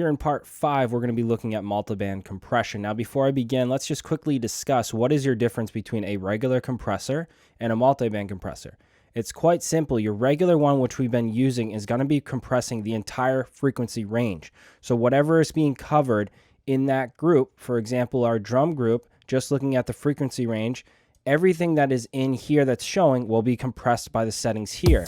here in part 5, we're going to be looking at multiband compression. Now, before I begin, let's just quickly discuss what is your difference between a regular compressor and a multiband compressor. It's quite simple. Your regular one, which we've been using, is going to be compressing the entire frequency range. So whatever is being covered in that group, for example, our drum group, just looking at the frequency range, everything that is in here that's showing will be compressed by the settings here.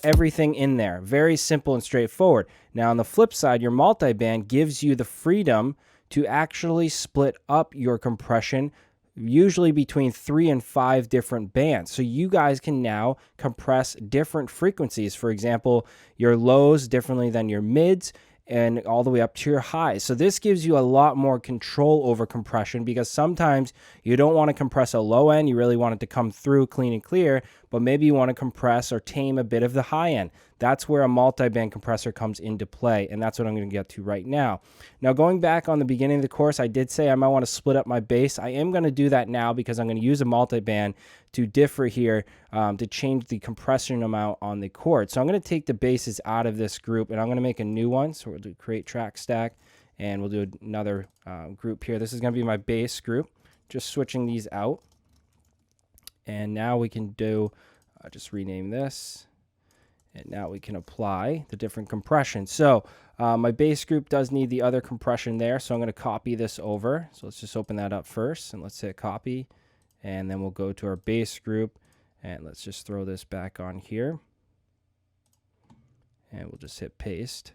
Everything in there. Very simple and straightforward. Now, on the flip side, your multiband gives you the freedom to actually split up your compression, usually between 3 and 5 different bands. So you guys can now compress different frequencies. For example, your lows differently than your mids, and all the way up to your highs. So this gives you a lot more control over compression, because sometimes you don't want to compress a low end. You really want it to come through clean and clear, but maybe you want to compress or tame a bit of the high end. That's where a multi-band compressor comes into play, and that's what I'm going to get to right now. Now, going back on the beginning of the course, I did say I might want to split up my bass. I am going to do that now because I'm going to use a multi-band to differ here, to change the compression amount on the chord. So I'm going to take the basses out of this group, and I'm going to make a new one. So we'll do create track stack, and we'll do another group here. This is going to be my bass group. Just switching these out. And now we can do, just rename this. And now we can apply the different compression. So my bass group does need the other compression there, so I'm going to copy this over. So let's just open that up first, and let's hit copy. And then we'll go to our bass group, and let's just throw this back on here. And we'll just hit paste.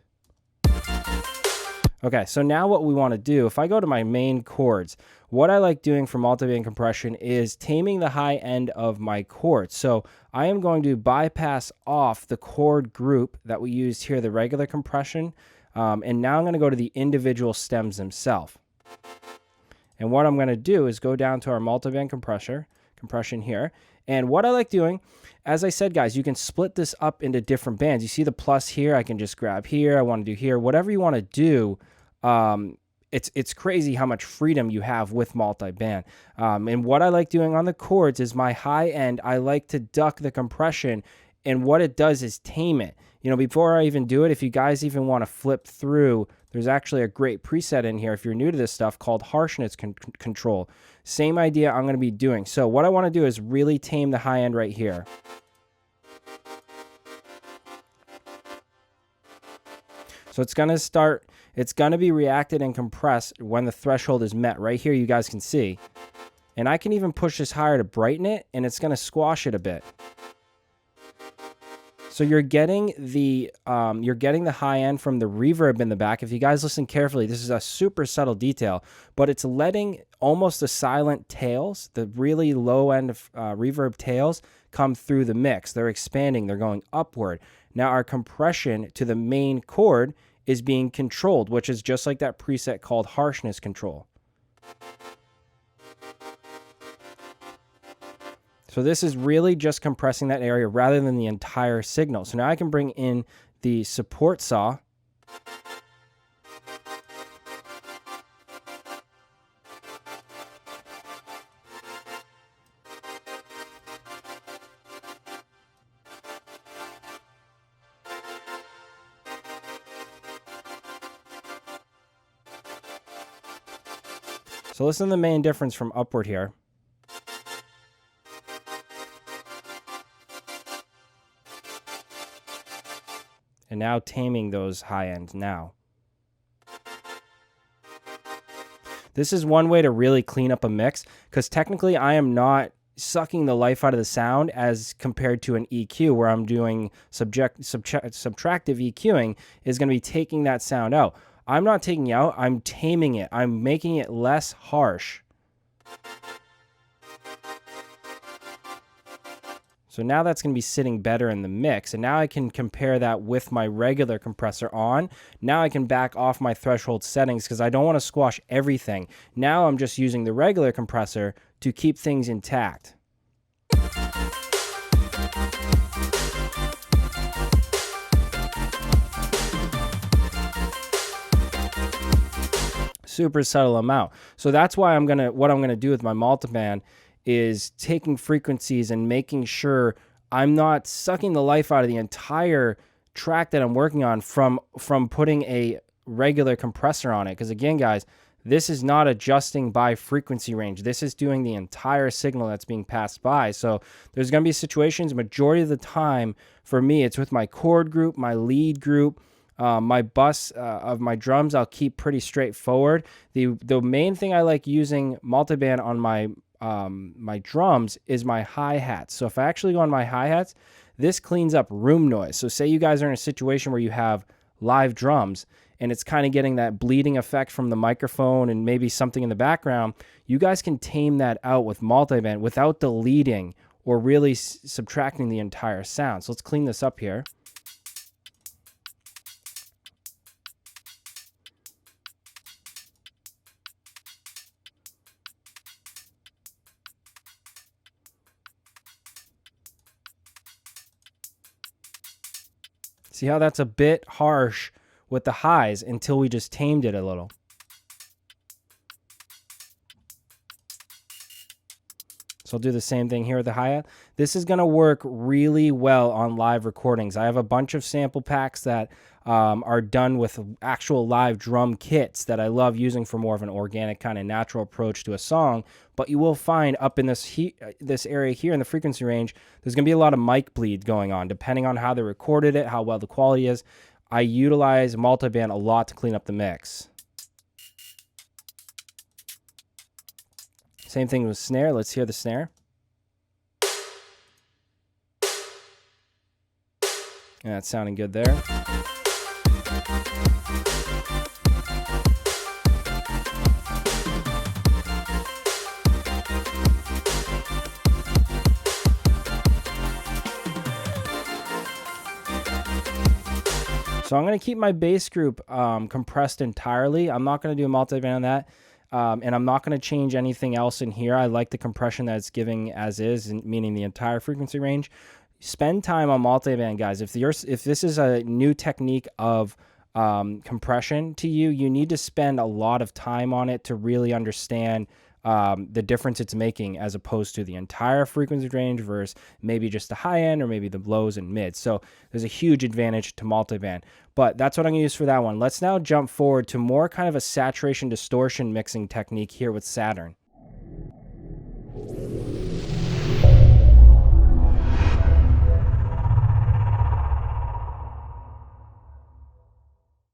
Okay, so now what we want to do, if I go to my main chords, what I like doing for multiband compression is taming the high end of my chords. So I am going to bypass off the chord group that we used here, the regular compression, and now I'm going to go to the individual stems themselves. And what I'm going to do is go down to our multiband compression here. And what I like doing, as I said, guys, you can split this up into different bands. You see the plus here, I can just grab here, I want to do here, whatever you want to do. It's crazy how much freedom you have with multiband. And what I like doing on the chords is my high end, I like to duck the compression, and what it does is tame it. You know, before I even do it, if you guys even want to flip through, there's actually a great preset in here if you're new to this stuff called harshness control. Same idea I'm going to be doing. So what I want to do is really tame the high end right here. So it's going to start, it's going to be reacted and compressed when the threshold is met. Right here you guys can see. And I can even push this higher to brighten it, and it's going to squash it a bit. So you're getting the high end from the reverb in the back. If you guys listen carefully, this is a super subtle detail, but it's letting almost the silent tails, the really low end of reverb tails, come through the mix. They're expanding, they're going upward. Now our compression to the main chord is being controlled, which is just like that preset called harshness control. So this is really just compressing that area rather than the entire signal. So now I can bring in the support saw. So listen to the main difference from upward here. And now taming those high ends now. This is one way to really clean up a mix, because technically I am not sucking the life out of the sound as compared to an EQ where I'm doing subtractive EQing is going to be taking that sound out. I'm not taking it out, I'm taming it. I'm making it less harsh. So now that's going to be sitting better in the mix. And now I can compare that with my regular compressor on. Now I can back off my threshold settings because I don't want to squash everything. Now I'm just using the regular compressor to keep things intact. Super subtle amount. So that's why what I'm gonna do with my multiband is taking frequencies and making sure I'm not sucking the life out of the entire track that I'm working on from putting a regular compressor on it. Because again, guys, this is not adjusting by frequency range. This is doing the entire signal that's being passed by. So there's going to be situations, majority of the time for me, it's with my chord group, my lead group, my bus of my drums, I'll keep pretty straightforward. The main thing I like using multiband on my drums is my hi-hats. So if I actually go on my hi-hats, this cleans up room noise. So say you guys are in a situation where you have live drums and it's kind of getting that bleeding effect from the microphone and maybe something in the background, you guys can tame that out with multiband without deleting or really subtracting the entire sound. So let's clean this up here. See how that's a bit harsh with the highs until we just tamed it a little. So I'll do the same thing here with the hi-hat. This is going to work really well on live recordings. I have a bunch of sample packs that are done with actual live drum kits that I love using for more of an organic kind of natural approach to a song. But you will find up in this area here in the frequency range, there's going to be a lot of mic bleed going on, depending on how they recorded it, how well the quality is. I utilize multiband a lot to clean up the mix. Same thing with snare. Let's hear the snare. Yeah, that's sounding good there. So I'm going to keep my bass group compressed entirely. I'm not going to do a multiband on that. And I'm not going to change anything else in here. I like the compression that it's giving as is, meaning the entire frequency range. Spend time on multiband, guys. If this is a new technique of compression to you, you need to spend a lot of time on it to really understand the difference it's making as opposed to the entire frequency range versus maybe just the high end or maybe the lows and mids. So there's a huge advantage to multiband. But that's what I'm going to use for that one. Let's now jump forward to more kind of a saturation distortion mixing technique here with Saturn.